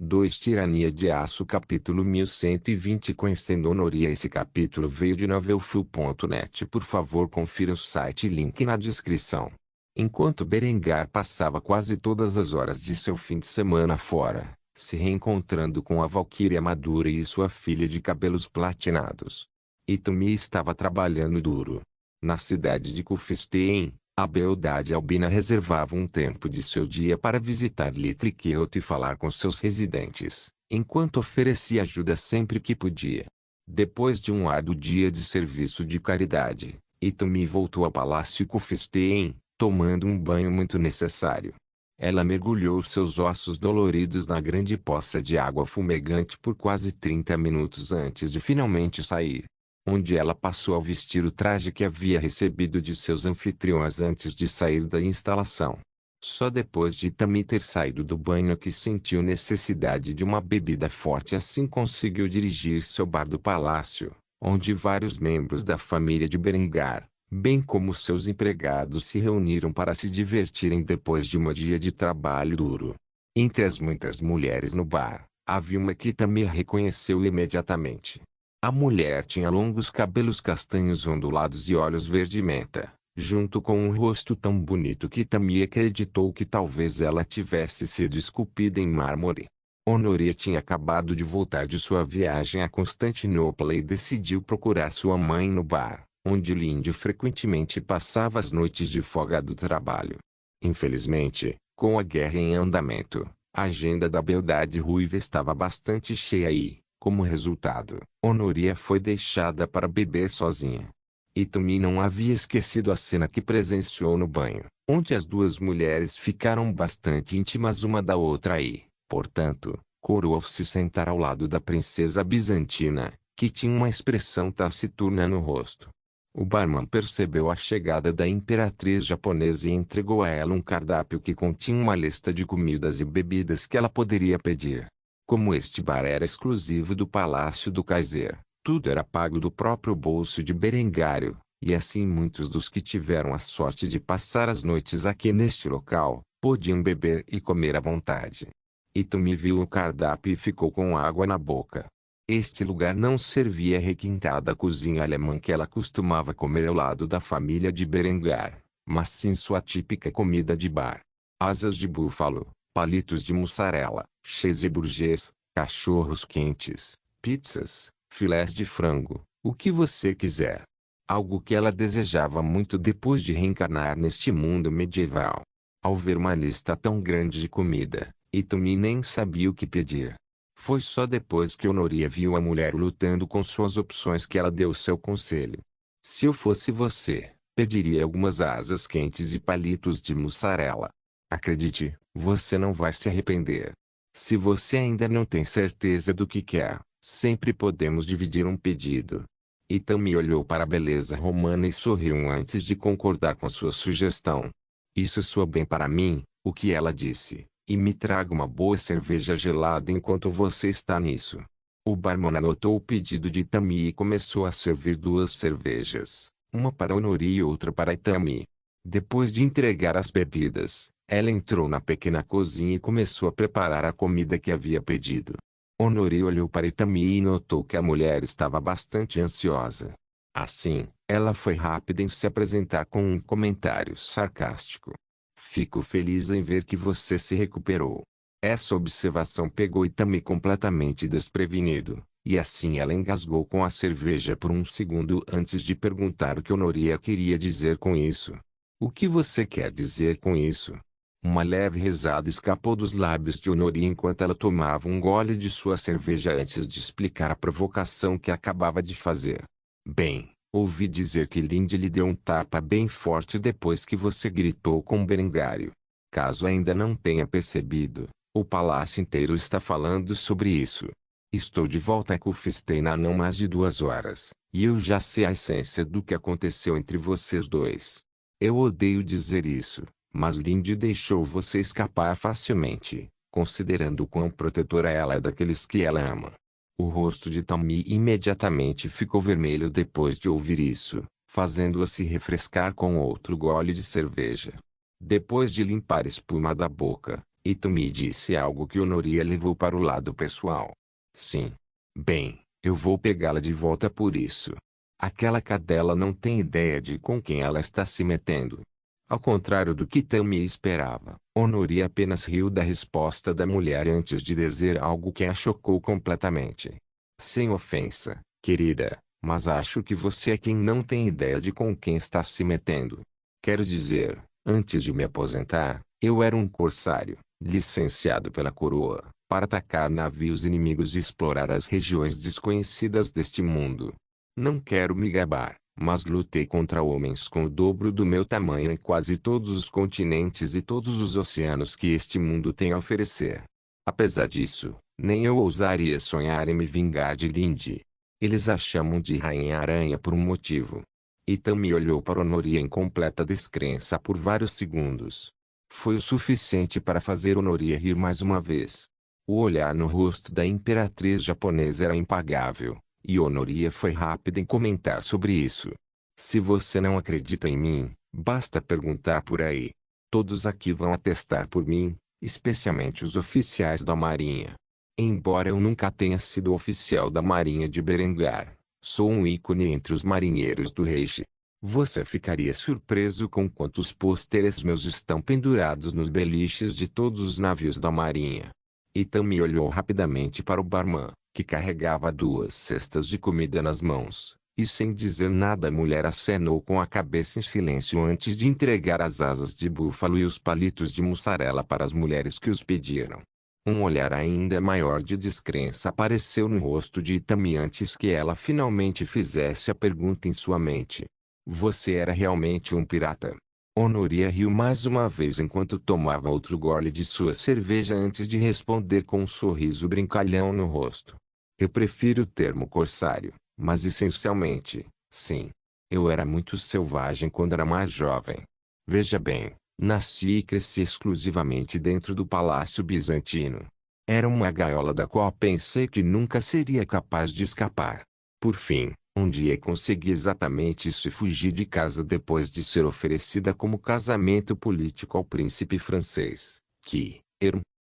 2 Tirania de Aço capítulo 1120 Conhecendo Honoria. Esse capítulo veio de novelfull.net. Por favor confira o site e link na descrição. Enquanto Berengar passava quase todas as horas de seu fim de semana fora, se reencontrando com a Valquíria madura e sua filha de cabelos platinados, Itumi estava trabalhando duro. Na cidade de Kufstein, a beldade albina reservava um tempo de seu dia para visitar Litriqueot e falar com seus residentes, enquanto oferecia ajuda sempre que podia. Depois de um árduo dia de serviço de caridade, Itumi voltou ao palácio Kufstein, tomando um banho muito necessário. Ela mergulhou seus ossos doloridos na grande poça de água fumegante por quase 30 minutos antes de finalmente sair, onde ela passou a vestir o traje que havia recebido de seus anfitriões antes de sair da instalação. Só depois de Itami ter saído do banho que sentiu necessidade de uma bebida forte, assim conseguiu dirigir-se ao bar do palácio, onde vários membros da família de Berengar, bem como seus empregados, se reuniram para se divertirem depois de um dia de trabalho duro. Entre as muitas mulheres no bar, havia uma que Itami reconheceu imediatamente. A mulher tinha longos cabelos castanhos ondulados e olhos verde-menta, junto com um rosto tão bonito que Itami acreditou que talvez ela tivesse sido esculpida em mármore. Honoria tinha acabado de voltar de sua viagem a Constantinopla e decidiu procurar sua mãe no bar, onde Linde frequentemente passava as noites de folga do trabalho. Infelizmente, com a guerra em andamento, a agenda da beldade ruiva estava bastante cheia e, como resultado, Honoria foi deixada para beber sozinha. Itumi não havia esquecido a cena que presenciou no banho, onde as duas mulheres ficaram bastante íntimas uma da outra e, portanto, corou se sentar ao lado da princesa bizantina, que tinha uma expressão taciturna no rosto. O barman percebeu a chegada da imperatriz japonesa e entregou a ela um cardápio que continha uma lista de comidas e bebidas que ela poderia pedir. Como este bar era exclusivo do Palácio do Kaiser, tudo era pago do próprio bolso de Berengário, e assim muitos dos que tiveram a sorte de passar as noites aqui neste local, podiam beber e comer à vontade. Itumi viu o cardápio e ficou com água na boca. Este lugar não servia a requintada cozinha alemã que ela costumava comer ao lado da família de Berengar, mas sim sua típica comida de bar. Asas de búfalo, palitos de mussarela, cheeseburgers, cachorros quentes, pizzas, filés de frango, o que você quiser. Algo que ela desejava muito depois de reencarnar neste mundo medieval. Ao ver uma lista tão grande de comida, Itumi nem sabia o que pedir. Foi só depois que Honoria viu a mulher lutando com suas opções que ela deu seu conselho. Se eu fosse você, pediria algumas asas quentes e palitos de mussarela. Acredite, você não vai se arrepender. Se você ainda não tem certeza do que quer, sempre podemos dividir um pedido. Itami olhou para a beleza romana e sorriu antes de concordar com sua sugestão. Isso soa bem para mim, o que ela disse, e me traga uma boa cerveja gelada enquanto você está nisso. O barman anotou o pedido de Itami e começou a servir 2 cervejas, uma para Honori e outra para Itami. Depois de entregar as bebidas, ela entrou na pequena cozinha e começou a preparar a comida que havia pedido. Honori olhou para Itami e notou que a mulher estava bastante ansiosa. Assim, ela foi rápida em se apresentar com um comentário sarcástico. Fico feliz em ver que você se recuperou. Essa observação pegou Itami completamente desprevenido, e assim ela engasgou com a cerveja por um segundo antes de perguntar o que Honoria queria dizer com isso. O que você quer dizer com isso? Uma leve risada escapou dos lábios de Honoria enquanto ela tomava um gole de sua cerveja antes de explicar a provocação que acabava de fazer. Bem, ouvi dizer que Linde lhe deu um tapa bem forte depois que você gritou com Berengário. Caso ainda não tenha percebido, o palácio inteiro está falando sobre isso. Estou de volta a Kufstein há não mais de 2 horas, e eu já sei a essência do que aconteceu entre vocês dois. Eu odeio dizer isso, mas Linde deixou você escapar facilmente, considerando o quão protetora ela é daqueles que ela ama. O rosto de Itami imediatamente ficou vermelho depois de ouvir isso, fazendo-a se refrescar com outro gole de cerveja. Depois de limpar a espuma da boca, Itami disse algo que Honoria levou para o lado pessoal. Sim. Bem, eu vou pegá-la de volta por isso. Aquela cadela não tem ideia de com quem ela está se metendo. Ao contrário do que Itami esperava, Honoria apenas riu da resposta da mulher antes de dizer algo que a chocou completamente. Sem ofensa, querida, mas acho que você é quem não tem ideia de com quem está se metendo. Quero dizer, antes de me aposentar, eu era um corsário, licenciado pela coroa, para atacar navios inimigos e explorar as regiões desconhecidas deste mundo. Não quero me gabar, mas lutei contra homens com o dobro do meu tamanho em quase todos os continentes e todos os oceanos que este mundo tem a oferecer. Apesar disso, nem eu ousaria sonhar em me vingar de Lindy. Eles a chamam de Rainha-Aranha por um motivo. Itami olhou para Honoria em completa descrença por vários segundos. Foi o suficiente para fazer Honoria rir mais uma vez. O olhar no rosto da imperatriz japonesa era impagável, e Honoria foi rápida em comentar sobre isso. Se você não acredita em mim, basta perguntar por aí. Todos aqui vão atestar por mim, especialmente os oficiais da Marinha. Embora eu nunca tenha sido oficial da Marinha de Berengar, sou um ícone entre os marinheiros do Reich. Você ficaria surpreso com quantos pôsteres meus estão pendurados nos beliches de todos os navios da Marinha. Itami olhou rapidamente para o barman, que carregava 2 cestas de comida nas mãos, e sem dizer nada a mulher acenou com a cabeça em silêncio antes de entregar as asas de búfalo e os palitos de mussarela para as mulheres que os pediram. Um olhar ainda maior de descrença apareceu no rosto de Itami antes que ela finalmente fizesse a pergunta em sua mente. Você era realmente um pirata? Honoria riu mais uma vez enquanto tomava outro gole de sua cerveja antes de responder com um sorriso brincalhão no rosto. Eu prefiro o termo corsário, mas essencialmente, sim. Eu era muito selvagem quando era mais jovem. Veja bem. Nasci e cresci exclusivamente dentro do Palácio Bizantino. Era uma gaiola da qual pensei que nunca seria capaz de escapar. Por fim, um dia consegui exatamente isso e fugi de casa depois de ser oferecida como casamento político ao príncipe francês, que,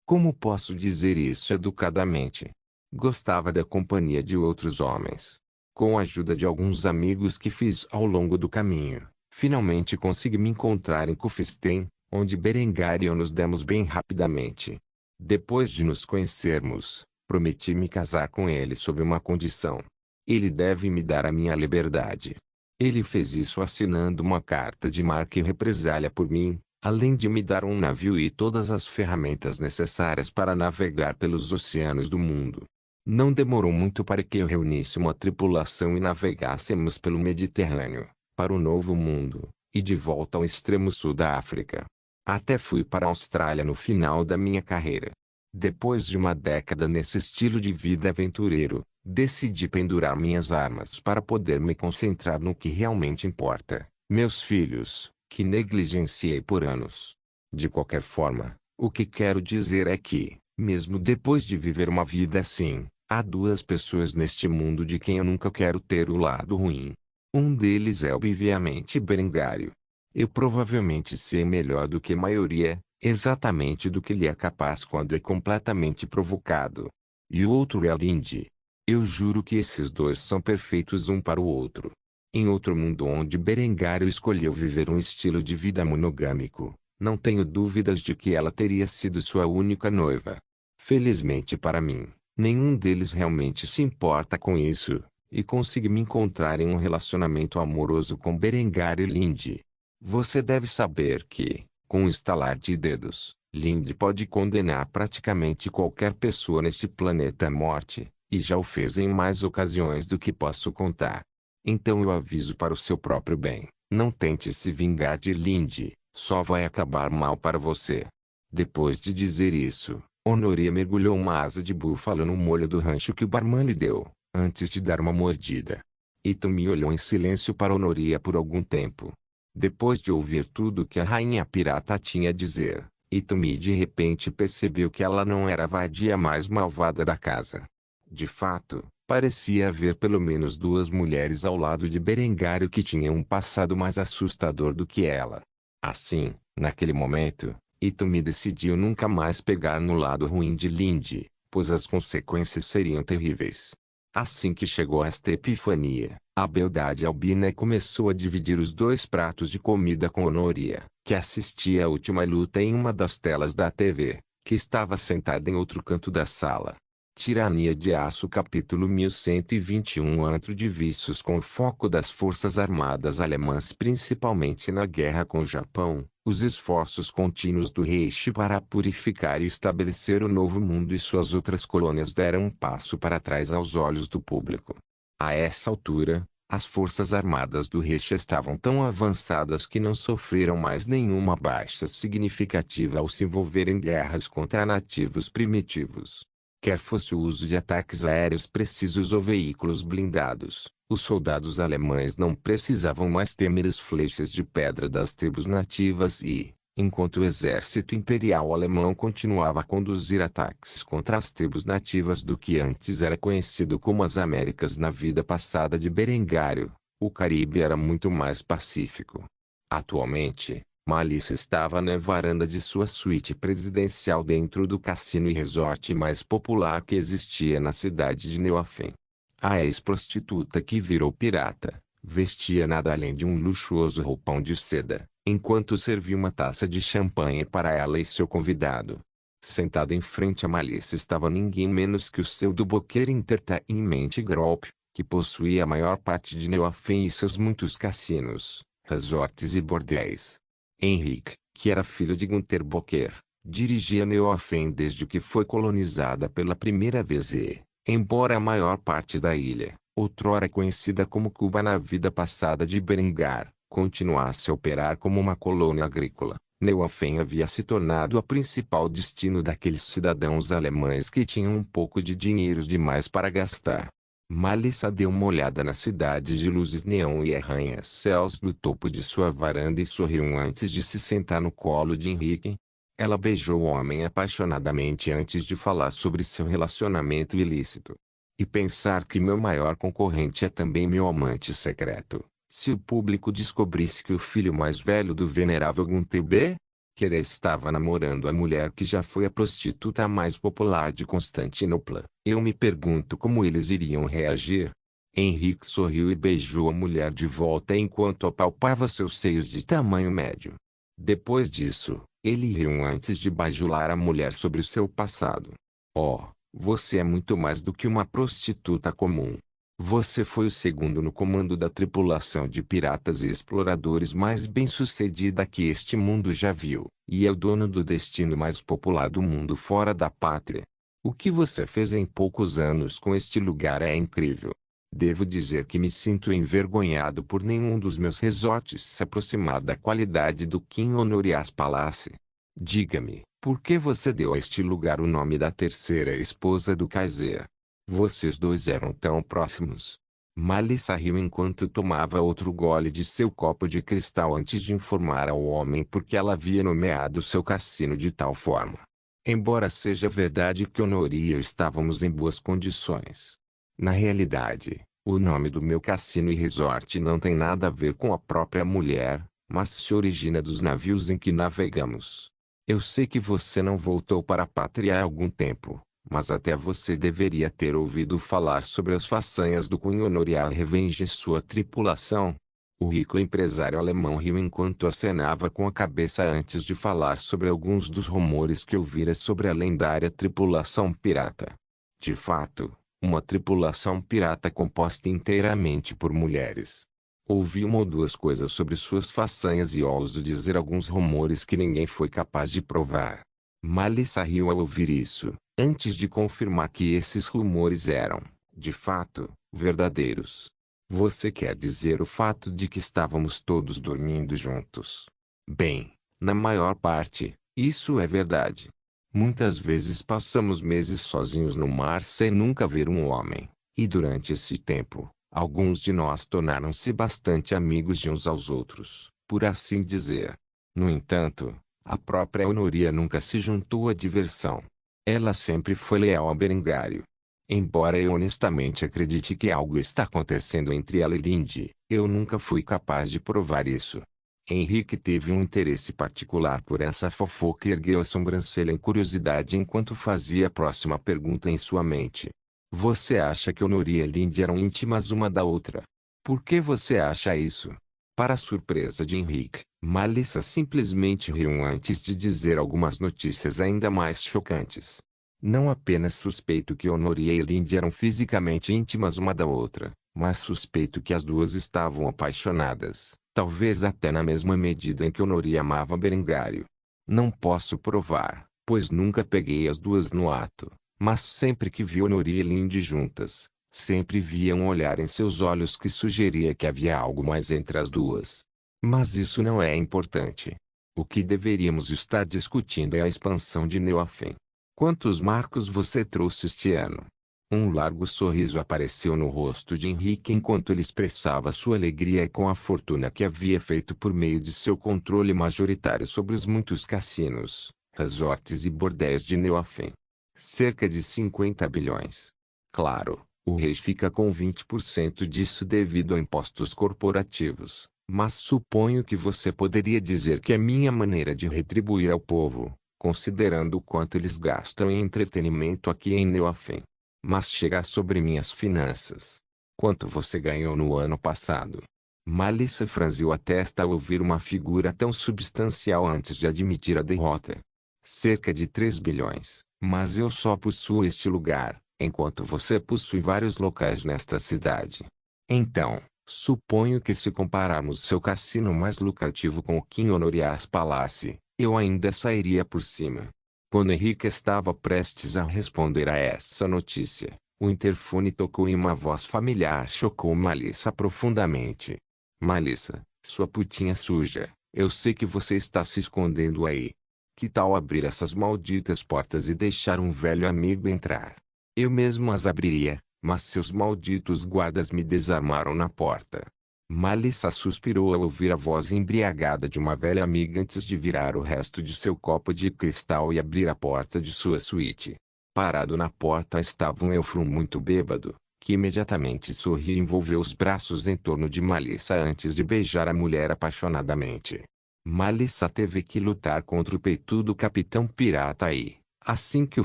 como posso dizer isso educadamente? Gostava da companhia de outros homens. Com a ajuda de alguns amigos que fiz ao longo do caminho, finalmente consegui me encontrar em Kufstein, onde Berengar e eu nos demos bem rapidamente. Depois de nos conhecermos, prometi me casar com ele sob uma condição. Ele deve me dar a minha liberdade. Ele fez isso assinando uma carta de marca e represália por mim, além de me dar um navio e todas as ferramentas necessárias para navegar pelos oceanos do mundo. Não demorou muito para que eu reunisse uma tripulação e navegássemos pelo Mediterrâneo, para o Novo Mundo, e de volta ao extremo sul da África. Até fui para a Austrália no final da minha carreira. Depois de uma década nesse estilo de vida aventureiro, decidi pendurar minhas armas para poder me concentrar no que realmente importa, meus filhos, que negligenciei por anos. De qualquer forma, o que quero dizer é que, mesmo depois de viver uma vida assim, há 2 pessoas neste mundo de quem eu nunca quero ter o lado ruim. Um deles é obviamente Berengário. Eu provavelmente sei melhor do que a maioria, exatamente do que ele é capaz quando é completamente provocado. E o outro é Lindy. Eu juro que esses 2 são perfeitos um para o outro. Em outro mundo onde Berengário escolheu viver um estilo de vida monogâmico, não tenho dúvidas de que ela teria sido sua única noiva. Felizmente para mim, nenhum deles realmente se importa com isso, e consegui me encontrar em um relacionamento amoroso com Berengário e Lindy. Você deve saber que, com um estalar de dedos, Lindy pode condenar praticamente qualquer pessoa neste planeta à morte, e já o fez em mais ocasiões do que posso contar. Então eu aviso para o seu próprio bem, não tente se vingar de Lindy, só vai acabar mal para você. Depois de dizer isso, Honoria mergulhou uma asa de búfalo no molho do rancho que o barman lhe deu, antes de dar uma mordida. Itami olhou em silêncio para Honoria por algum tempo. Depois de ouvir tudo que a rainha pirata tinha a dizer, Itami de repente percebeu que ela não era a vadia mais malvada da casa. De fato, parecia haver pelo menos 2 mulheres ao lado de Berengário que tinham um passado mais assustador do que ela. Assim, naquele momento, Itumi decidiu nunca mais pegar no lado ruim de Lindy, pois as consequências seriam terríveis. Assim que chegou esta epifania, a beldade albina começou a dividir os dois pratos de comida com Honoria, que assistia à última luta em uma das telas da TV, que estava sentada em outro canto da sala. Tirania de Aço capítulo 1121 Antro de vícios com o foco das forças armadas alemãs principalmente na guerra com o Japão, os esforços contínuos do Reich para purificar e estabelecer o Novo Mundo e suas outras colônias deram um passo para trás aos olhos do público. A essa altura, as forças armadas do Reich estavam tão avançadas que não sofreram mais nenhuma baixa significativa ao se envolver em guerras contra nativos primitivos. Quer fosse o uso de ataques aéreos precisos ou veículos blindados, os soldados alemães não precisavam mais temer as flechas de pedra das tribos nativas e, enquanto o exército imperial alemão continuava a conduzir ataques contra as tribos nativas do que antes era conhecido como as Américas na vida passada de Berengário, o Caribe era muito mais pacífico. Atualmente, Malice estava na varanda de sua suíte presidencial dentro do cassino e resort mais popular que existia na cidade de Neuafen. A ex-prostituta que virou pirata, vestia nada além de um luxuoso roupão de seda, enquanto servia uma taça de champanhe para ela e seu convidado. Sentado em frente a Malice estava ninguém menos que o seu Duboquer Entertainment Group, que possuía a maior parte de Neuafen e seus muitos cassinos, resorts e bordéis. Henrique, que era filho de Gunther Boker, dirigia Neuafen desde que foi colonizada pela primeira vez e, embora a maior parte da ilha, outrora conhecida como Cuba na vida passada de Berengar, continuasse a operar como uma colônia agrícola, Neuafen havia se tornado o principal destino daqueles cidadãos alemães que tinham um pouco de dinheiro demais para gastar. Malissa deu uma olhada na cidade de luzes neon e arranha-céus do topo de sua varanda e sorriu antes de se sentar no colo de Henrique. Ela beijou o homem apaixonadamente antes de falar sobre seu relacionamento ilícito. E pensar que meu maior concorrente é também meu amante secreto. Se o público descobrisse que o filho mais velho do venerável Gunther B. Querer estava namorando a mulher que já foi a prostituta mais popular de Constantinopla, eu me pergunto como eles iriam reagir. Henrique sorriu e beijou a mulher de volta enquanto apalpava seus seios de tamanho médio. Depois disso, ele riu antes de bajular a mulher sobre seu passado. Oh, você é muito mais do que uma prostituta comum. Você foi o segundo no comando da tripulação de piratas e exploradores mais bem-sucedida que este mundo já viu, e é o dono do destino mais popular do mundo fora da pátria. O que você fez em poucos anos com este lugar é incrível. Devo dizer que me sinto envergonhado por nenhum dos meus resorts se aproximar da qualidade do King Honorias Palace. Diga-me, por que você deu a este lugar o nome da terceira esposa do Kaiser? Vocês dois eram tão próximos. Malissa riu enquanto tomava outro gole de seu copo de cristal antes de informar ao homem por que ela havia nomeado seu cassino de tal forma. Embora seja verdade que Honor e eu estávamos em boas condições. Na realidade, o nome do meu cassino e resort não tem nada a ver com a própria mulher, mas se origina dos navios em que navegamos. Eu sei que você não voltou para a pátria há algum tempo. Mas até você deveria ter ouvido falar sobre as façanhas do Cunho Honoria Revenge e sua tripulação. O rico empresário alemão riu enquanto acenava com a cabeça antes de falar sobre alguns dos rumores que ouvira sobre a lendária tripulação pirata. De fato, uma tripulação pirata composta inteiramente por mulheres. Ouvi uma ou duas coisas sobre suas façanhas e ouso dizer alguns rumores que ninguém foi capaz de provar. Malissa riu ao ouvir isso, antes de confirmar que esses rumores eram, de fato, verdadeiros. Você quer dizer o fato de que estávamos todos dormindo juntos? Bem, na maior parte, isso é verdade. Muitas vezes passamos meses sozinhos no mar sem nunca ver um homem, e durante esse tempo, alguns de nós tornaram-se bastante amigos de uns aos outros, por assim dizer. No entanto, a própria Honoria nunca se juntou à diversão. Ela sempre foi leal a Berengário. Embora eu honestamente acredite que algo está acontecendo entre ela e Lindy, eu nunca fui capaz de provar isso. Henrique teve um interesse particular por essa fofoca e ergueu a sobrancelha em curiosidade enquanto fazia a próxima pergunta em sua mente. Você acha que Honori e Lindy eram íntimas uma da outra? Por que você acha isso? Para a surpresa de Henrique, Melissa simplesmente riu antes de dizer algumas notícias ainda mais chocantes. Não apenas suspeito que Honori e Lindy eram fisicamente íntimas uma da outra, mas suspeito que as duas estavam apaixonadas, talvez até na mesma medida em que Honori amava Berengário. Não posso provar, pois nunca peguei as duas no ato, mas sempre que vi Honori e Lindy juntas, sempre via um olhar em seus olhos que sugeria que havia algo mais entre as duas. Mas isso não é importante. O que deveríamos estar discutindo é a expansão de Neofen. Quantos marcos você trouxe este ano? Um largo sorriso apareceu no rosto de Henrique enquanto ele expressava sua alegria com a fortuna que havia feito por meio de seu controle majoritário sobre os muitos cassinos, resorts e bordéis de Neofen. Cerca de 50 bilhões. Claro, o rei fica com 20% disso devido a impostos corporativos, mas suponho que você poderia dizer que é minha maneira de retribuir ao povo, considerando o quanto eles gastam em entretenimento aqui em Neofen. Mas chega sobre minhas finanças. Quanto você ganhou no ano passado? Melissa franziu a testa ao ouvir uma figura tão substancial antes de admitir a derrota. Cerca de 3 bilhões, mas eu só possuo este lugar, enquanto você possui vários locais nesta cidade. Então, suponho que se compararmos seu cassino mais lucrativo com o King Honorias Palace, eu ainda sairia por cima. Quando Henrique estava prestes a responder a essa notícia, o interfone tocou e uma voz familiar chocou Melissa profundamente. Melissa, sua putinha suja, eu sei que você está se escondendo aí. Que tal abrir essas malditas portas e deixar um velho amigo entrar? Eu mesmo as abriria, mas seus malditos guardas me desarmaram na porta. Melissa suspirou ao ouvir a voz embriagada de uma velha amiga antes de virar o resto de seu copo de cristal e abrir a porta de sua suíte. Parado na porta estava um Eufrum muito bêbado, que imediatamente sorriu e envolveu os braços em torno de Melissa antes de beijar a mulher apaixonadamente. Melissa teve que lutar contra o peitudo capitão pirata e, assim que o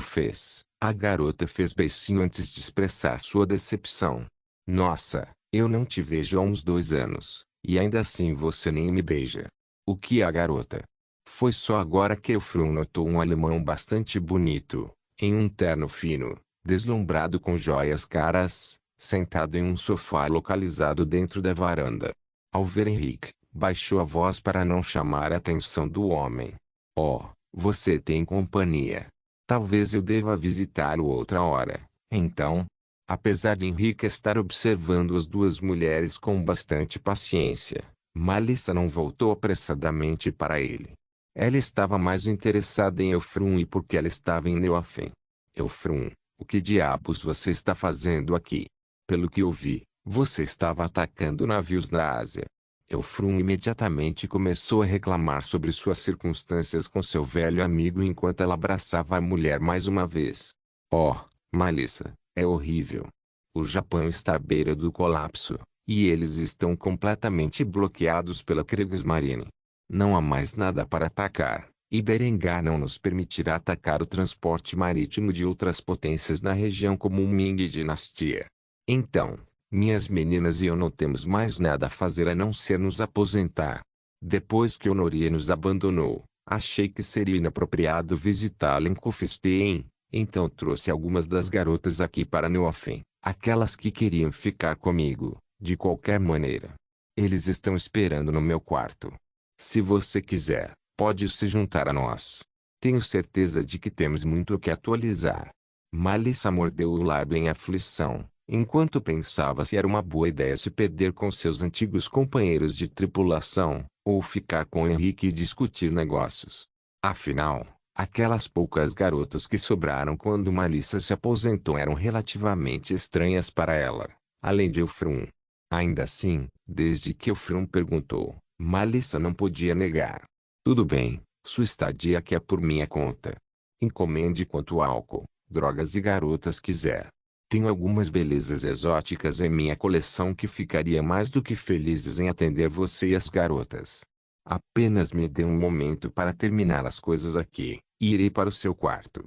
fez, a garota fez beicinho antes de expressar sua decepção. Nossa! Eu não te vejo há uns 2 anos, e ainda assim você nem me beija. O que a garota? Foi só agora que Eufrum notou um alemão bastante bonito, em um terno fino, deslumbrado com joias caras, sentado em um sofá localizado dentro da varanda. Ao ver Henrique, baixou a voz para não chamar a atenção do homem. Oh, você tem companhia. Talvez eu deva visitá-lo outra hora, então. Apesar de Henrique estar observando as duas mulheres com bastante paciência, Melissa não voltou apressadamente para ele. Ela estava mais interessada em Eufrum e porque ela estava em Neofen. Eufrum, o que diabos você está fazendo aqui? Pelo que ouvi, você estava atacando navios na Ásia. Eufrum imediatamente começou a reclamar sobre suas circunstâncias com seu velho amigo enquanto ela abraçava a mulher mais uma vez. Oh, Melissa. É horrível. O Japão está à beira do colapso, e eles estão completamente bloqueados pela Kriegsmarine. Não há mais nada para atacar, e Berengar não nos permitirá atacar o transporte marítimo de outras potências na região como o Ming Dinastia. Então, minhas meninas e eu não temos mais nada a fazer a não ser nos aposentar. Depois que Honori nos abandonou, achei que seria inapropriado visitá-la em Kufstein. Então trouxe algumas das garotas aqui para Neofen, aquelas que queriam ficar comigo, de qualquer maneira. Eles estão esperando no meu quarto. Se você quiser, pode se juntar a nós. Tenho certeza de que temos muito o que atualizar. Melissa mordeu o lábio em aflição, enquanto pensava se era uma boa ideia se perder com seus antigos companheiros de tripulação, ou ficar com Henrique e discutir negócios. Afinal, aquelas poucas garotas que sobraram quando Melissa se aposentou eram relativamente estranhas para ela, além de Eufrum. Ainda assim, desde que Eufrum perguntou, Melissa não podia negar. Tudo bem, sua estadia aqui é por minha conta. Encomende quanto álcool, drogas e garotas quiser. Tenho algumas belezas exóticas em minha coleção que ficaria mais do que felizes em atender você e as garotas. Apenas me dê um momento para terminar as coisas aqui, e irei para o seu quarto.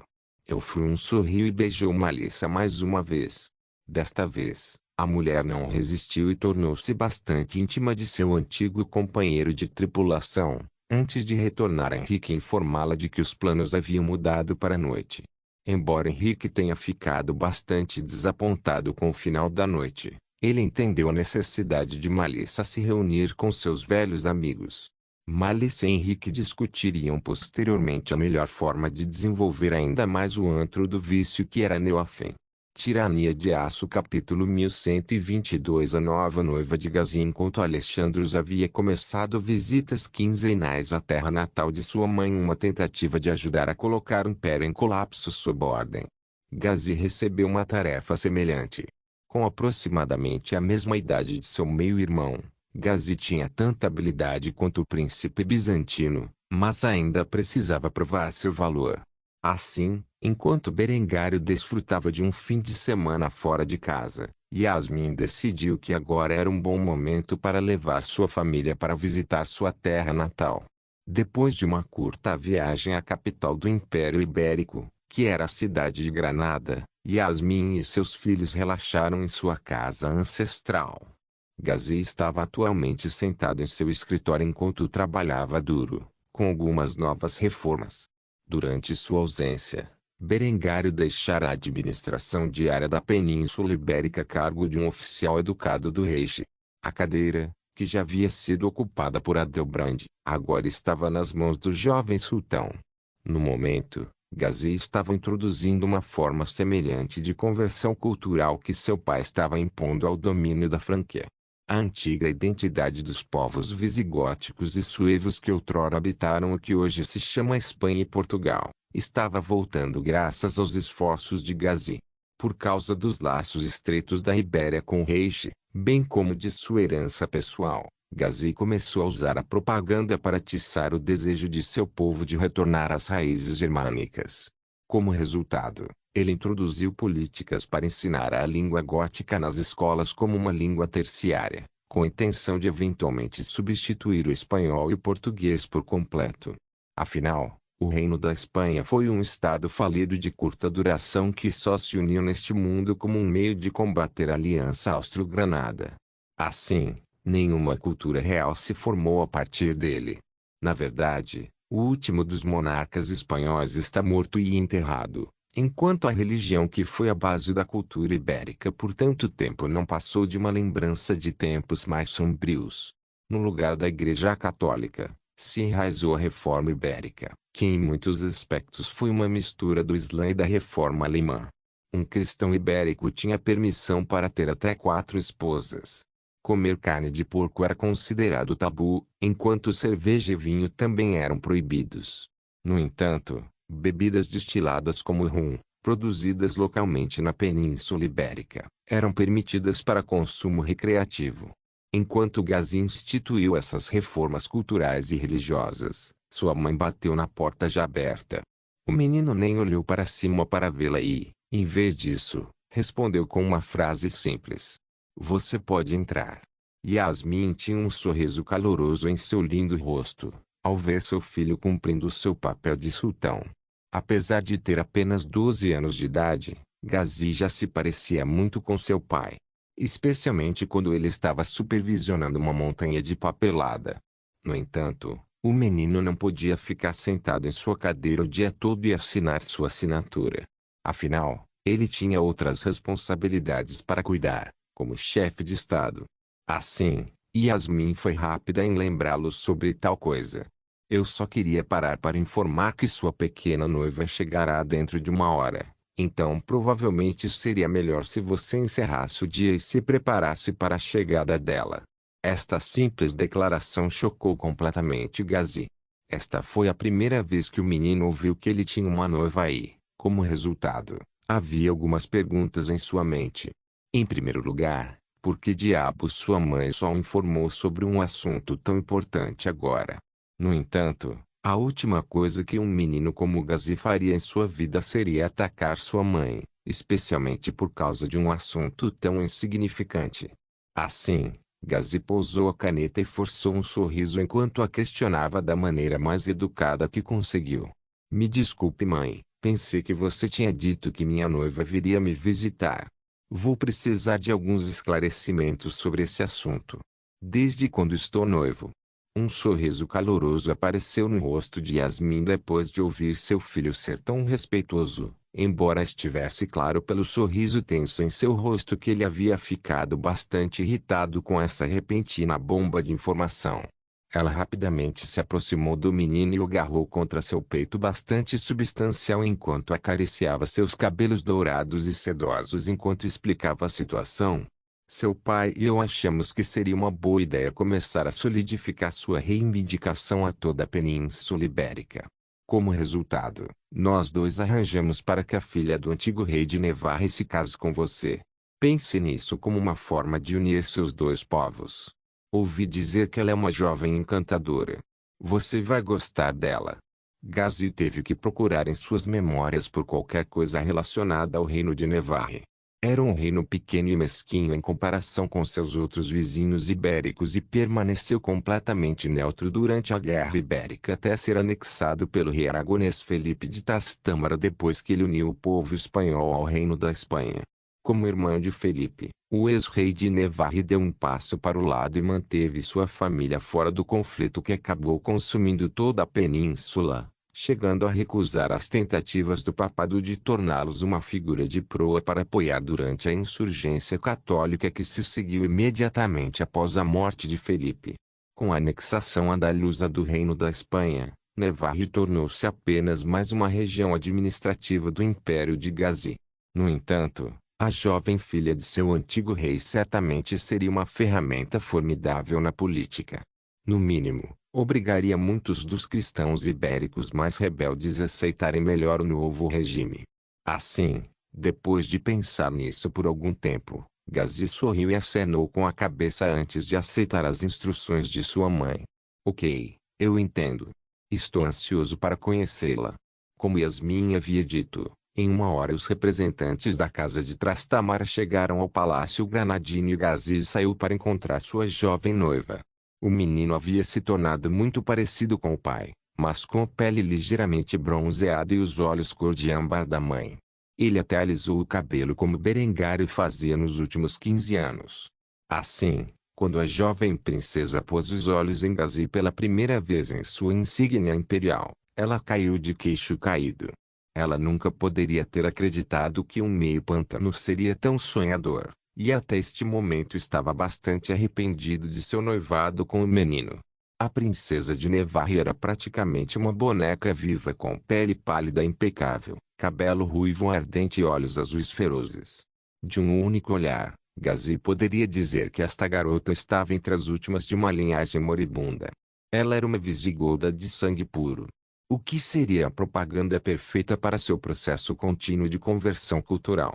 Elfrun sorriu e beijou Malissa mais uma vez. Desta vez, a mulher não resistiu e tornou-se bastante íntima de seu antigo companheiro de tripulação, antes de retornar a Henrique informá-la de que os planos haviam mudado para a noite. Embora Henrique tenha ficado bastante desapontado com o final da noite, ele entendeu a necessidade de Malissa se reunir com seus velhos amigos. Malissa e Henrique discutiriam posteriormente a melhor forma de desenvolver ainda mais o antro do vício que era Neofen. Tirania de Aço capítulo 1122. A nova noiva de Gazi. Enquanto Alexandros havia começado visitas quinzenais à terra natal de sua mãe, uma tentativa de ajudar a colocar o império em colapso sob ordem, Gazi recebeu uma tarefa semelhante. Com aproximadamente a mesma idade de seu meio-irmão, Gazi tinha tanta habilidade quanto o príncipe bizantino, mas ainda precisava provar seu valor. Assim, enquanto Berengário desfrutava de um fim de semana fora de casa, Yasmin decidiu que agora era um bom momento para levar sua família para visitar sua terra natal. Depois de uma curta viagem à capital do Império Ibérico, que era a cidade de Granada, Yasmin e seus filhos relaxaram em sua casa ancestral. Gazi estava atualmente sentado em seu escritório enquanto trabalhava duro, com algumas novas reformas. Durante sua ausência, Berengário deixara a administração diária da Península Ibérica a cargo de um oficial educado do Reich. A cadeira, que já havia sido ocupada por Adelbrand, agora estava nas mãos do jovem sultão. No momento, Gazi estava introduzindo uma forma semelhante de conversão cultural que seu pai estava impondo ao domínio da Franquia. A antiga identidade dos povos visigóticos e suevos que outrora habitaram o que hoje se chama Espanha e Portugal, estava voltando graças aos esforços de Gazi. Por causa dos laços estreitos da Ibéria com o Reich, bem como de sua herança pessoal, Gazi começou a usar a propaganda para atiçar o desejo de seu povo de retornar às raízes germânicas. Como resultado, ele introduziu políticas para ensinar a língua gótica nas escolas como uma língua terciária, com a intenção de eventualmente substituir o espanhol e o português por completo. Afinal, o Reino da Espanha foi um estado falido de curta duração que só se uniu neste mundo como um meio de combater a Aliança Austro-Granada. Assim, nenhuma cultura real se formou a partir dele. Na verdade, o último dos monarcas espanhóis está morto e enterrado, enquanto a religião que foi a base da cultura ibérica por tanto tempo não passou de uma lembrança de tempos mais sombrios. No lugar da Igreja Católica, se enraizou a Reforma Ibérica, que em muitos aspectos foi uma mistura do Islã e da Reforma Alemã. Um cristão ibérico tinha permissão para ter até 4 esposas. Comer carne de porco era considerado tabu, enquanto cerveja e vinho também eram proibidos. No entanto, bebidas destiladas como rum, produzidas localmente na Península Ibérica, eram permitidas para consumo recreativo. Enquanto Gazi instituiu essas reformas culturais e religiosas, sua mãe bateu na porta já aberta. O menino nem olhou para cima para vê-la e, em vez disso, respondeu com uma frase simples: "Você pode entrar." Yasmin tinha um sorriso caloroso em seu lindo rosto, ao ver seu filho cumprindo seu papel de sultão. Apesar de ter apenas 12 anos de idade, Gazi já se parecia muito com seu pai, especialmente quando ele estava supervisionando uma montanha de papelada. No entanto, o menino não podia ficar sentado em sua cadeira o dia todo e assinar sua assinatura. Afinal, ele tinha outras responsabilidades para cuidar, como chefe de Estado. Assim, Yasmin foi rápida em lembrá-lo sobre tal coisa. "Eu só queria parar para informar que sua pequena noiva chegará dentro de uma hora. Então provavelmente seria melhor se você encerrasse o dia e se preparasse para a chegada dela." Esta simples declaração chocou completamente Gazi. Esta foi a primeira vez que o menino ouviu que ele tinha uma noiva e, como resultado, havia algumas perguntas em sua mente. Em primeiro lugar, por que diabos sua mãe só o informou sobre um assunto tão importante agora? No entanto, a última coisa que um menino como Gazi faria em sua vida seria atacar sua mãe, especialmente por causa de um assunto tão insignificante. Assim, Gazi pousou a caneta e forçou um sorriso enquanto a questionava da maneira mais educada que conseguiu. Me desculpe, mãe. Pensei que você tinha dito que minha noiva viria me visitar. Vou precisar de alguns esclarecimentos sobre esse assunto. Desde quando estou noivo? Um sorriso caloroso apareceu no rosto de Yasmin depois de ouvir seu filho ser tão respeitoso, embora estivesse claro pelo sorriso tenso em seu rosto que ele havia ficado bastante irritado com essa repentina bomba de informação. Ela rapidamente se aproximou do menino e o agarrou contra seu peito bastante substancial enquanto acariciava seus cabelos dourados e sedosos enquanto explicava a situação. Seu pai e eu achamos que seria uma boa ideia começar a solidificar sua reivindicação a toda a Península Ibérica. Como resultado, nós dois arranjamos para que a filha do antigo rei de Navarra se case com você. Pense nisso como uma forma de unir seus dois povos. Ouvi dizer que ela é uma jovem encantadora. Você vai gostar dela. Gazi teve que procurar em suas memórias por qualquer coisa relacionada ao reino de Navarre. Era um reino pequeno e mesquinho em comparação com seus outros vizinhos ibéricos e permaneceu completamente neutro durante a Guerra Ibérica até ser anexado pelo rei aragonês Felipe de Trastâmara depois que ele uniu o povo espanhol ao reino da Espanha. Como irmão de Felipe, o ex-rei de Navarre deu um passo para o lado e manteve sua família fora do conflito que acabou consumindo toda a península, chegando a recusar as tentativas do papado de torná-los uma figura de proa para apoiar durante a insurgência católica que se seguiu imediatamente após a morte de Felipe. Com a anexação andaluza do Reino da Espanha, Navarre tornou-se apenas mais uma região administrativa do Império de Gazi. No entanto, a jovem filha de seu antigo rei certamente seria uma ferramenta formidável na política. No mínimo, obrigaria muitos dos cristãos ibéricos mais rebeldes a aceitarem melhor o novo regime. Assim, depois de pensar nisso por algum tempo, Gazi sorriu e acenou com a cabeça antes de aceitar as instruções de sua mãe. Ok, eu entendo. Estou ansioso para conhecê-la. Como Yasmin havia dito, em uma hora os representantes da casa de Trastamara chegaram ao Palácio Granadino e Gazi saiu para encontrar sua jovem noiva. O menino havia se tornado muito parecido com o pai, mas com a pele ligeiramente bronzeada e os olhos cor de âmbar da mãe. Ele até alisou o cabelo como Berengário fazia nos últimos 15 anos. Assim, quando a jovem princesa pôs os olhos em Gazi pela primeira vez em sua insígnia imperial, ela caiu de queixo caído. Ela nunca poderia ter acreditado que um meio pântano seria tão sonhador, e até este momento estava bastante arrependido de seu noivado com o menino. A princesa de Navarre era praticamente uma boneca viva com pele pálida impecável, cabelo ruivo ardente e olhos azuis ferozes. De um único olhar, Gazi poderia dizer que esta garota estava entre as últimas de uma linhagem moribunda. Ela era uma visigolda de sangue puro. O que seria a propaganda perfeita para seu processo contínuo de conversão cultural?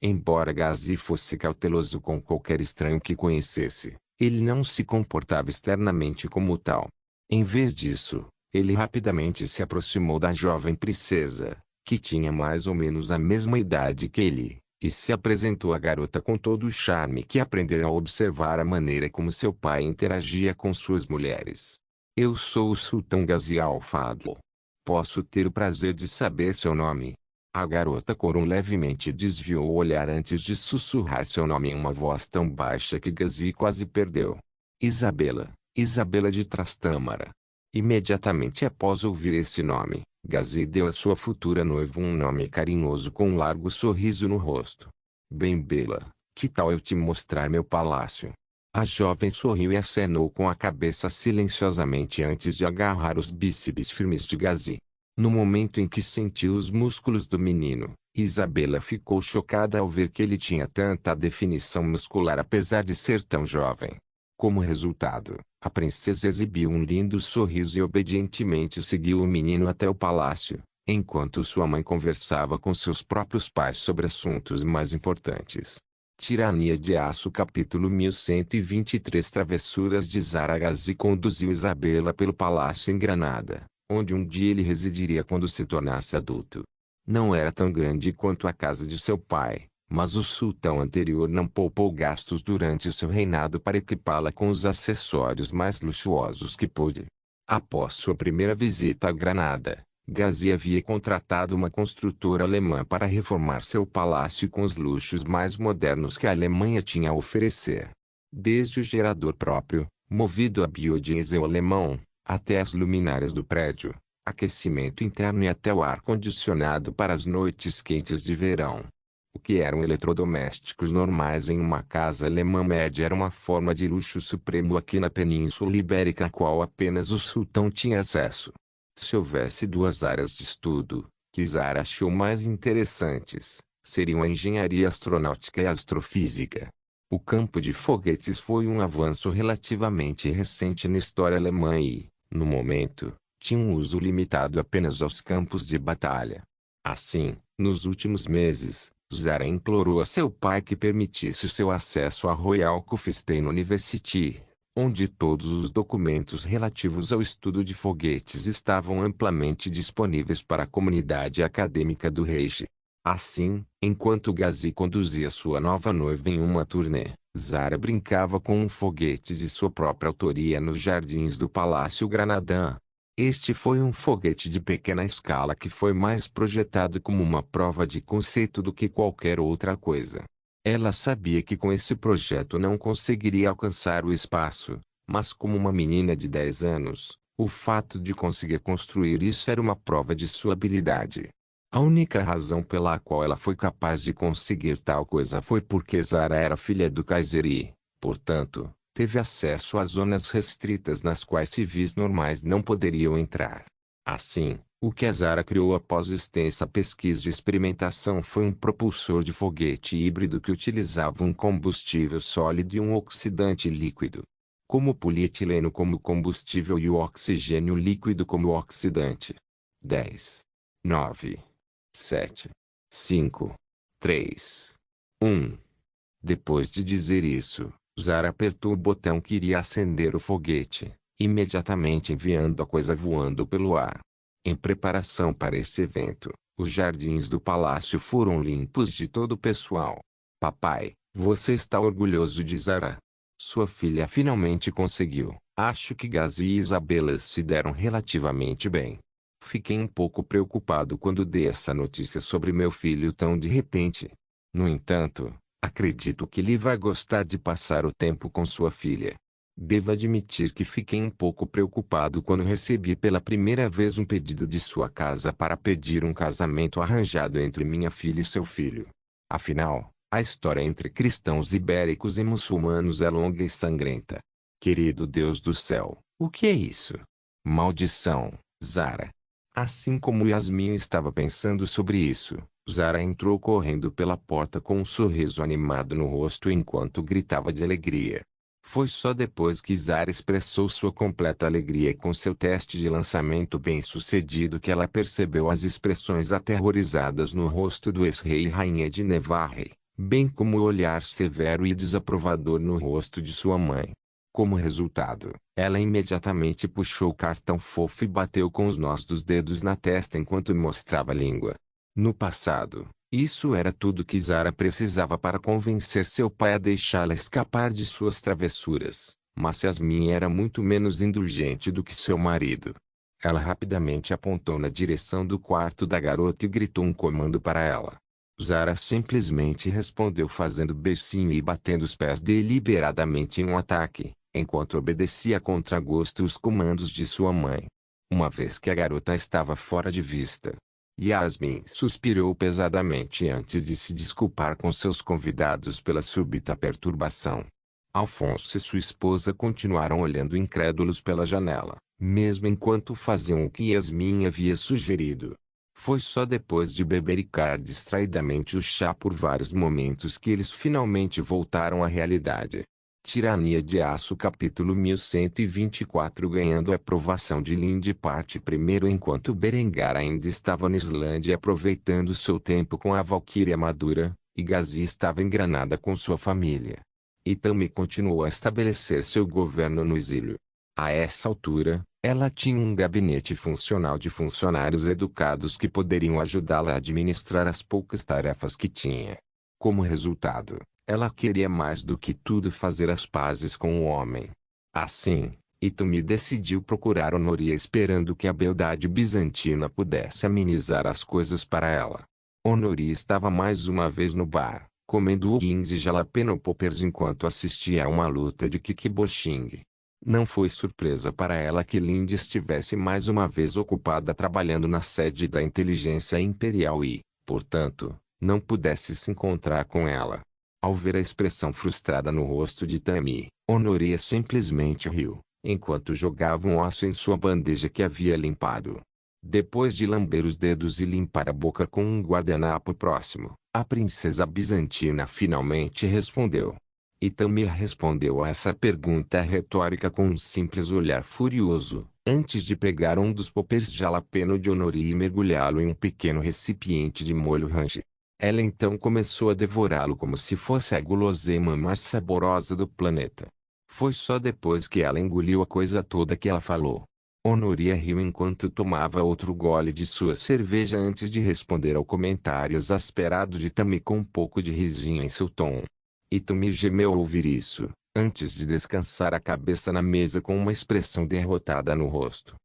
Embora Gazi fosse cauteloso com qualquer estranho que conhecesse, ele não se comportava externamente como tal. Em vez disso, ele rapidamente se aproximou da jovem princesa, que tinha mais ou menos a mesma idade que ele, e se apresentou à garota com todo o charme que aprendera a observar a maneira como seu pai interagia com suas mulheres. Eu sou o Sultão Gazi Al-Fadl. Posso ter o prazer de saber seu nome? A garota corou levemente e desviou o olhar antes de sussurrar seu nome em uma voz tão baixa que Gazi quase perdeu. Isabela, Isabela de Trastâmara. Imediatamente após ouvir esse nome, Gazi deu a sua futura noiva um nome carinhoso com um largo sorriso no rosto. Bem, Bela, que tal eu te mostrar meu palácio? A jovem sorriu e acenou com a cabeça silenciosamente antes de agarrar os bíceps firmes de Gazi. No momento em que sentiu os músculos do menino, Isabela ficou chocada ao ver que ele tinha tanta definição muscular apesar de ser tão jovem. Como resultado, a princesa exibiu um lindo sorriso e obedientemente seguiu o menino até o palácio, enquanto sua mãe conversava com seus próprios pais sobre assuntos mais importantes. Tirania de Aço capítulo 1123 Travessuras de Zaragazi conduziu Isabela pelo palácio em Granada, onde um dia ele residiria quando se tornasse adulto. Não era tão grande quanto a casa de seu pai, Mas o sultão anterior não poupou gastos durante seu reinado para equipá-la com os acessórios mais luxuosos que pôde. Após sua primeira visita a Granada, Gazi havia contratado uma construtora alemã para reformar seu palácio com os luxos mais modernos que a Alemanha tinha a oferecer. Desde o gerador próprio, movido a biodiesel alemão, até as luminárias do prédio, aquecimento interno e até o ar-condicionado para as noites quentes de verão. O que eram eletrodomésticos normais em uma casa alemã média era uma forma de luxo supremo aqui na Península Ibérica a qual apenas o sultão tinha acesso. Se houvesse duas áreas de estudo, que Zara achou mais interessantes, seriam a engenharia astronáutica e a astrofísica. O campo de foguetes foi um avanço relativamente recente na história alemã e, no momento, tinha um uso limitado apenas aos campos de batalha. Assim, nos últimos meses, Zara implorou a seu pai que permitisse seu acesso à Royal Kufstein University, onde todos os documentos relativos ao estudo de foguetes estavam amplamente disponíveis para a comunidade acadêmica do Reich. Assim, enquanto Gazi conduzia sua nova noiva em uma turnê, Zara brincava com um foguete de sua própria autoria nos jardins do Palácio Granadã. Este foi um foguete de pequena escala que foi mais projetado como uma prova de conceito do que qualquer outra coisa. Ela sabia que com esse projeto não conseguiria alcançar o espaço, mas como uma menina de 10 anos, o fato de conseguir construir isso era uma prova de sua habilidade. A única razão pela qual ela foi capaz de conseguir tal coisa foi porque Zara era filha do Kaiser e, portanto, teve acesso a zonas restritas nas quais civis normais não poderiam entrar. Assim, o que a Zara criou após extensa pesquisa e experimentação foi um propulsor de foguete híbrido que utilizava um combustível sólido e um oxidante líquido. Como o polietileno como combustível e o oxigênio líquido como oxidante. 10, 9, 7, 5, 3, 1. Depois de dizer isso, Zara apertou o botão que iria acender o foguete, imediatamente enviando a coisa voando pelo ar. Em preparação para este evento, os jardins do palácio foram limpos de todo o pessoal. Papai, você está orgulhoso de Zara? Sua filha finalmente conseguiu. Acho que Gazi e Isabela se deram relativamente bem. Fiquei um pouco preocupado quando dei essa notícia sobre meu filho tão de repente. No entanto, acredito que ele vai gostar de passar o tempo com sua filha. Devo admitir que fiquei um pouco preocupado quando recebi pela primeira vez um pedido de sua casa para pedir um casamento arranjado entre minha filha e seu filho. Afinal, a história entre cristãos ibéricos e muçulmanos é longa e sangrenta. Querido Deus do céu, o que é isso? Maldição, Zara. Assim como Yasmin estava pensando sobre isso, Zara entrou correndo pela porta com um sorriso animado no rosto enquanto gritava de alegria. Foi só depois que Zara expressou sua completa alegria com seu teste de lançamento bem-sucedido que ela percebeu as expressões aterrorizadas no rosto do ex-rei e rainha de Navarre, bem como o olhar severo e desaprovador no rosto de sua mãe. Como resultado, ela imediatamente puxou o cartão fofo e bateu com os nós dos dedos na testa enquanto mostrava a língua. No passado, isso era tudo que Zara precisava para convencer seu pai a deixá-la escapar de suas travessuras, mas Yasmin era muito menos indulgente do que seu marido. Ela rapidamente apontou na direção do quarto da garota e gritou um comando para ela. Zara simplesmente respondeu fazendo beicinho e batendo os pés deliberadamente em um ataque, enquanto obedecia a contragosto os comandos de sua mãe. Uma vez que a garota estava fora de vista, Yasmin suspirou pesadamente antes de se desculpar com seus convidados pela súbita perturbação. Alfonso e sua esposa continuaram olhando incrédulos pela janela, mesmo enquanto faziam o que Yasmin havia sugerido. Foi só depois de bebericar distraidamente o chá por vários momentos que eles finalmente voltaram à realidade. Tirania de Aço capítulo 1124 ganhando a aprovação de Linde parte 1 enquanto Berengar ainda estava na Islândia aproveitando seu tempo com a Valquíria Madura, e Gazi estava em Granada com sua família. Itami continuou a estabelecer seu governo no exílio. A essa altura, ela tinha um gabinete funcional de funcionários educados que poderiam ajudá-la a administrar as poucas tarefas que tinha. Como resultado, ela queria mais do que tudo fazer as pazes com o homem. Assim, Hitomi decidiu procurar Honoria esperando que a beldade bizantina pudesse amenizar as coisas para ela. Honoria estava mais uma vez no bar, comendo wings e jalapeno poppers enquanto assistia a uma luta de kickboxing. Não foi surpresa para ela que Lindy estivesse mais uma vez ocupada trabalhando na sede da inteligência imperial e, portanto, não pudesse se encontrar com ela. Ao ver a expressão frustrada no rosto de Tami, Honoria simplesmente riu, enquanto jogava um osso em sua bandeja que havia limpado. Depois de lamber os dedos e limpar a boca com um guardanapo próximo, a princesa bizantina finalmente respondeu. Itamir respondeu a essa pergunta retórica com um simples olhar furioso, antes de pegar um dos poppers de jalapeno de Honoria e mergulhá-lo em um pequeno recipiente de molho ranch. Ela então começou a devorá-lo como se fosse a guloseima mais saborosa do planeta. Foi só depois que ela engoliu a coisa toda que ela falou. Honoria riu enquanto tomava outro gole de sua cerveja antes de responder ao comentário exasperado de Tami com um pouco de risinho em seu tom. Itami gemeu ao ouvir isso, antes de descansar a cabeça na mesa com uma expressão derrotada no rosto.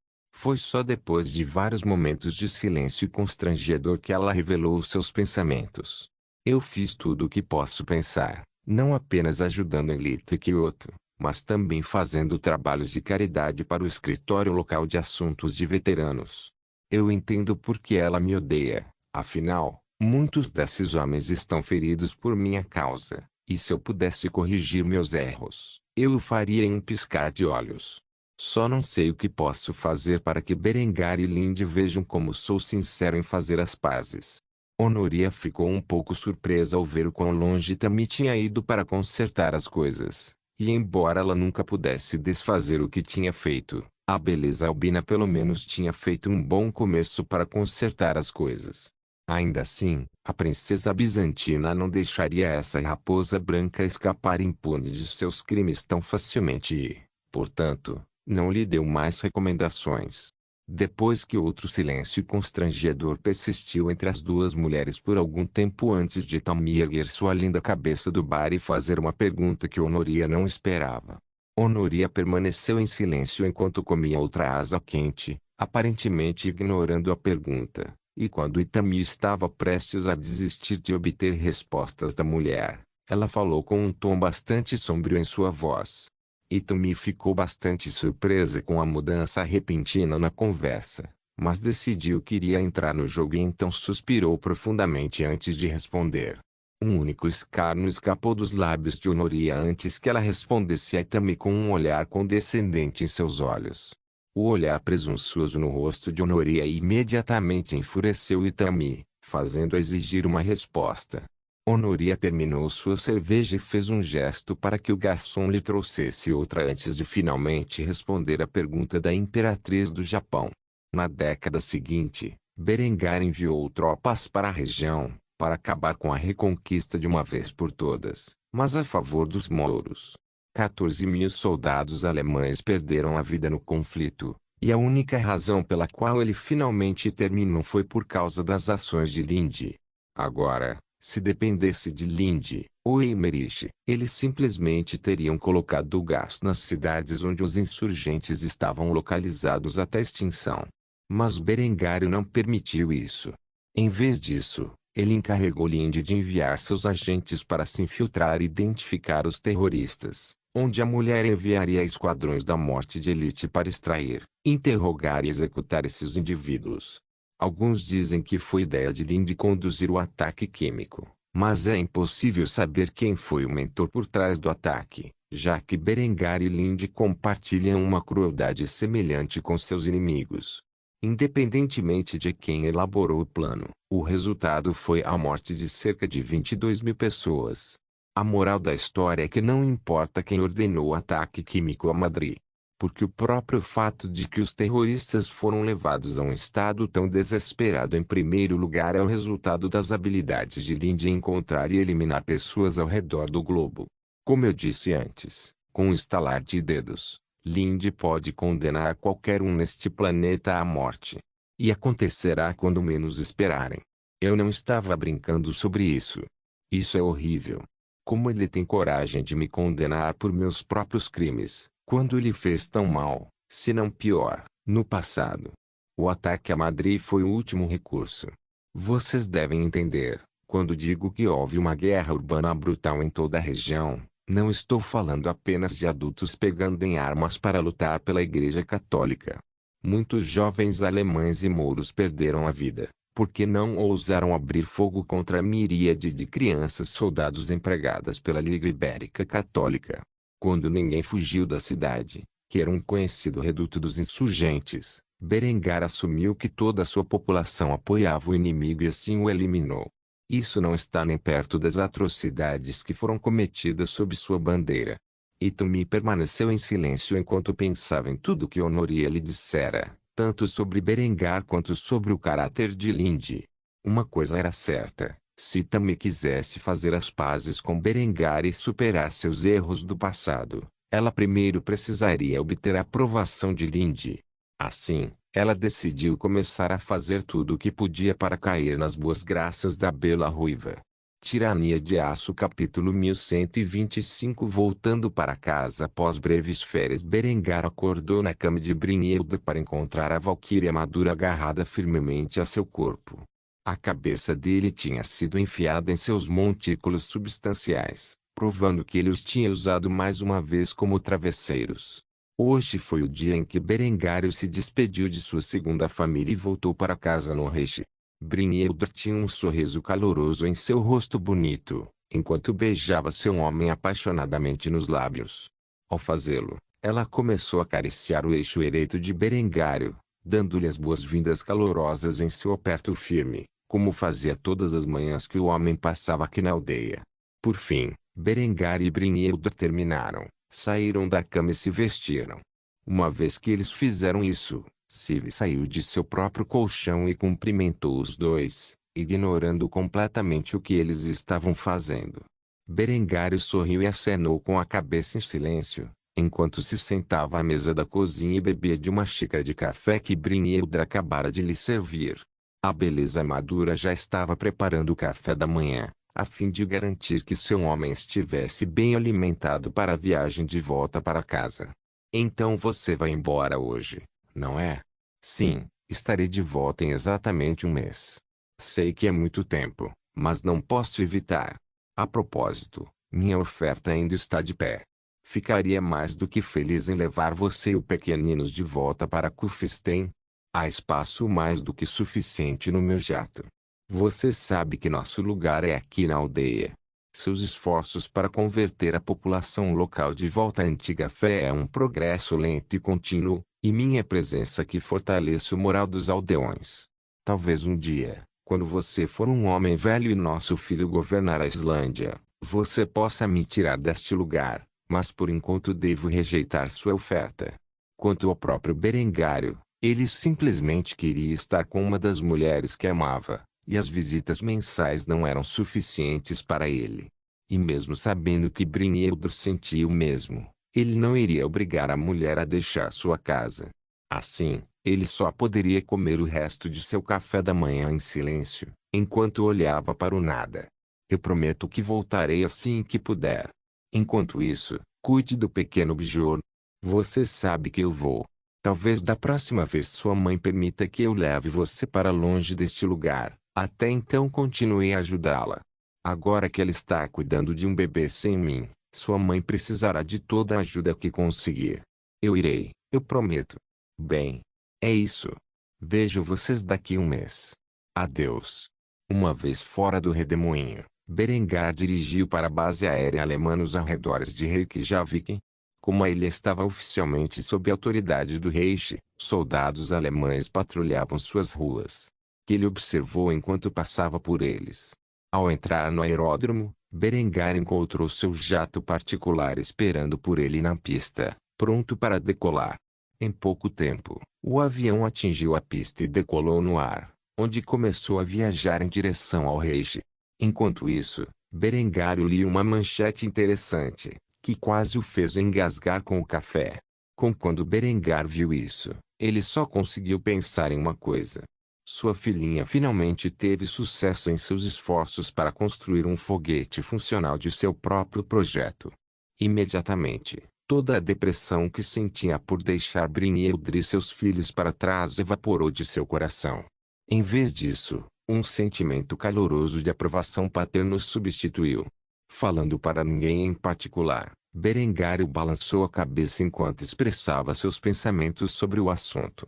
Foi só depois de vários momentos de silêncio constrangedor que ela revelou seus pensamentos. Eu fiz tudo o que posso pensar, não apenas ajudando em Lita e Kyoto, mas também fazendo trabalhos de caridade para o escritório local de assuntos de veteranos. Eu entendo por que ela me odeia, afinal, muitos desses homens estão feridos por minha causa, e se eu pudesse corrigir meus erros, eu o faria em um piscar de olhos. Só não sei o que posso fazer para que Berengar e Lindy vejam como sou sincero em fazer as pazes. Honoria ficou um pouco surpresa ao ver o quão longe Tami tinha ido para consertar as coisas. E embora ela nunca pudesse desfazer o que tinha feito, a beleza albina pelo menos tinha feito um bom começo para consertar as coisas. Ainda assim, a princesa bizantina não deixaria essa raposa branca escapar impune de seus crimes tão facilmente e, portanto, não lhe deu mais recomendações. Depois que outro silêncio constrangedor persistiu entre as duas mulheres por algum tempo antes de Tami erguer sua linda cabeça do bar e fazer uma pergunta que Honoria não esperava. Honoria permaneceu em silêncio enquanto comia outra asa quente, aparentemente ignorando a pergunta, e quando Itami estava prestes a desistir de obter respostas da mulher, ela falou com um tom bastante sombrio em sua voz. Itami ficou bastante surpresa com a mudança repentina na conversa, mas decidiu que iria entrar no jogo e então suspirou profundamente antes de responder. Um único escárnio escapou dos lábios de Honoria antes que ela respondesse a Itami com um olhar condescendente em seus olhos. O olhar presunçoso no rosto de Honoria imediatamente enfureceu Itami, fazendo-a exigir uma resposta. Honoria terminou sua cerveja e fez um gesto para que o garçom lhe trouxesse outra antes de finalmente responder à pergunta da imperatriz do Japão. Na década seguinte, Berengar enviou tropas para a região, para acabar com a reconquista de uma vez por todas, mas a favor dos mouros. 14.000 soldados alemães perderam a vida no conflito, e a única razão pela qual ele finalmente terminou foi por causa das ações de Lindy. Agora, se dependesse de Lindy, ou Emmerich, eles simplesmente teriam colocado o gás nas cidades onde os insurgentes estavam localizados até extinção. Mas Berengário não permitiu isso. Em vez disso, ele encarregou Lindy de enviar seus agentes para se infiltrar e identificar os terroristas, onde a mulher enviaria esquadrões da morte de elite para extrair, interrogar e executar esses indivíduos. Alguns dizem que foi ideia de Lindy conduzir o ataque químico, mas é impossível saber quem foi o mentor por trás do ataque, já que Berengar e Lindy compartilham uma crueldade semelhante com seus inimigos. Independentemente de quem elaborou o plano, o resultado foi a morte de cerca de 22.000 pessoas. A moral da história é que não importa quem ordenou o ataque químico a Madrid, porque o próprio fato de que os terroristas foram levados a um estado tão desesperado em primeiro lugar é o resultado das habilidades de Lindy em encontrar e eliminar pessoas ao redor do globo. Como eu disse antes, com um estalar de dedos, Lindy pode condenar qualquer um neste planeta à morte. E acontecerá quando menos esperarem. Eu não estava brincando sobre isso. Isso é horrível. Como ele tem coragem de me condenar por meus próprios crimes, quando ele fez tão mal, se não pior, no passado? O ataque a Madrid foi o último recurso. Vocês devem entender, quando digo que houve uma guerra urbana brutal em toda a região, não estou falando apenas de adultos pegando em armas para lutar pela Igreja Católica. Muitos jovens alemães e mouros perderam a vida, porque não ousaram abrir fogo contra a miríade de crianças soldados empregadas pela Liga Ibérica Católica. Quando ninguém fugiu da cidade, que era um conhecido reduto dos insurgentes, Berengar assumiu que toda a sua população apoiava o inimigo e assim o eliminou. Isso não está nem perto das atrocidades que foram cometidas sob sua bandeira. Itumi permaneceu em silêncio enquanto pensava em tudo que Honoria lhe dissera, tanto sobre Berengar quanto sobre o caráter de Linde. Uma coisa era certa, se Itumi quisesse fazer as pazes com Berengar e superar seus erros do passado, ela primeiro precisaria obter a aprovação de Linde. Assim, ela decidiu começar a fazer tudo o que podia para cair nas boas graças da bela ruiva. Tirania de Aço capítulo 1125. Voltando para casa após breves férias, Berengar acordou na cama de Brynhilde para encontrar a valquíria madura agarrada firmemente a seu corpo. A cabeça dele tinha sido enfiada em seus montículos substanciais, provando que ele os tinha usado mais uma vez como travesseiros. Hoje foi o dia em que Berengário se despediu de sua segunda família e voltou para casa no Reich. Brynhilde tinha um sorriso caloroso em seu rosto bonito, enquanto beijava seu homem apaixonadamente nos lábios. Ao fazê-lo, ela começou a acariciar o eixo ereto de Berengário, dando-lhe as boas-vindas calorosas em seu aperto firme, como fazia todas as manhãs que o homem passava aqui na aldeia. Por fim, Berengar e Brynhilde terminaram, saíram da cama e se vestiram. Uma vez que eles fizeram isso, Siv saiu de seu próprio colchão e cumprimentou os dois, ignorando completamente o que eles estavam fazendo. Berengário sorriu e acenou com a cabeça em silêncio, enquanto se sentava à mesa da cozinha e bebia de uma xícara de café que Brynhilde acabara de lhe servir. A beleza madura já estava preparando o café da manhã, a fim de garantir que seu homem estivesse bem alimentado para a viagem de volta para casa. Então você vai embora hoje, não é? Sim, estarei de volta em exatamente um mês. Sei que é muito tempo, mas não posso evitar. A propósito, minha oferta ainda está de pé. Ficaria mais do que feliz em levar você e o pequeninos de volta para Kufstein. Há espaço mais do que suficiente no meu jato. Você sabe que nosso lugar é aqui na aldeia. Seus esforços para converter a população local de volta à antiga fé é um progresso lento e contínuo, e minha presença aqui fortalece o moral dos aldeões. Talvez um dia, quando você for um homem velho e nosso filho governar a Islândia, você possa me tirar deste lugar, mas por enquanto devo rejeitar sua oferta. Quanto ao próprio Berengário, ele simplesmente queria estar com uma das mulheres que amava, e as visitas mensais não eram suficientes para ele. E mesmo sabendo que Brynhilde sentia o mesmo, ele não iria obrigar a mulher a deixar sua casa. Assim, ele só poderia comer o resto de seu café da manhã em silêncio, enquanto olhava para o nada. Eu prometo que voltarei assim que puder. Enquanto isso, cuide do pequeno Bjorn. Você sabe que eu vou. Talvez da próxima vez sua mãe permita que eu leve você para longe deste lugar. Até então continue a ajudá-la. Agora que ela está cuidando de um bebê sem mim, sua mãe precisará de toda a ajuda que conseguir. Eu irei, eu prometo. Bem, é isso. Vejo vocês daqui um mês. Adeus. Uma vez fora do redemoinho, Berengar dirigiu para a base aérea alemã nos arredores de Reykjavik. Como a ilha estava oficialmente sob a autoridade do Reich, soldados alemães patrulhavam suas ruas. Que ele observou enquanto passava por eles. Ao entrar no aeródromo, Berengar encontrou seu jato particular esperando por ele na pista, pronto para decolar. Em pouco tempo, o avião atingiu a pista e decolou no ar, onde começou a viajar em direção ao Reich. Enquanto isso, Berengar lia uma manchete interessante, que quase o fez engasgar com o café. Quando Berengar viu isso, ele só conseguiu pensar em uma coisa. Sua filhinha finalmente teve sucesso em seus esforços para construir um foguete funcional de seu próprio projeto. Imediatamente, toda a depressão que sentia por deixar Brynhildr e seus filhos para trás evaporou de seu coração. Em vez disso, um sentimento caloroso de aprovação paterna o substituiu. Falando para ninguém em particular, Berengário balançou a cabeça enquanto expressava seus pensamentos sobre o assunto.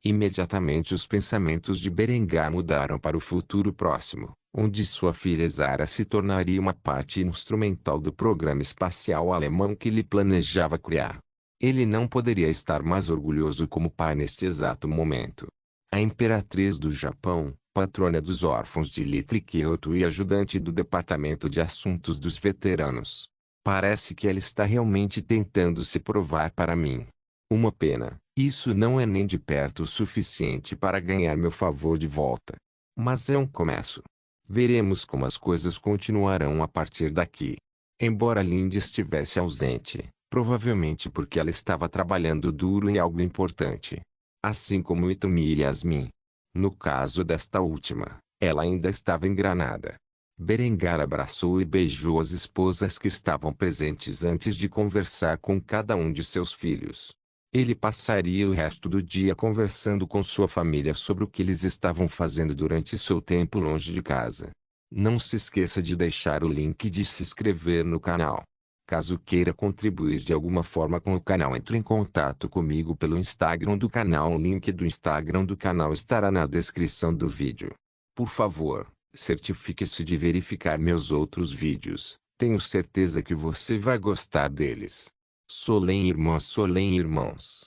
Imediatamente os pensamentos de Berengar mudaram para o futuro próximo, onde sua filha Zara se tornaria uma parte instrumental do programa espacial alemão que ele planejava criar. Ele não poderia estar mais orgulhoso como pai neste exato momento. A imperatriz do Japão, patrona dos órfãos de Little Kyoto e ajudante do Departamento de Assuntos dos Veteranos. Parece que ela está realmente tentando se provar para mim. Uma pena, isso não é nem de perto o suficiente para ganhar meu favor de volta. Mas é um começo. Veremos como as coisas continuarão a partir daqui. Embora Lindy estivesse ausente, provavelmente porque ela estava trabalhando duro em algo importante. Assim como Itumi e Yasmin. No caso desta última, ela ainda estava em Granada. Berengar abraçou e beijou as esposas que estavam presentes antes de conversar com cada um de seus filhos. Ele passaria o resto do dia conversando com sua família sobre o que eles estavam fazendo durante seu tempo longe de casa. Não se esqueça de deixar o link de se inscrever no canal. Caso queira contribuir de alguma forma com o canal, entre em contato comigo pelo Instagram do canal. O link do Instagram do canal estará na descrição do vídeo. Por favor, certifique-se de verificar meus outros vídeos. Tenho certeza que você vai gostar deles. Solem irmãos.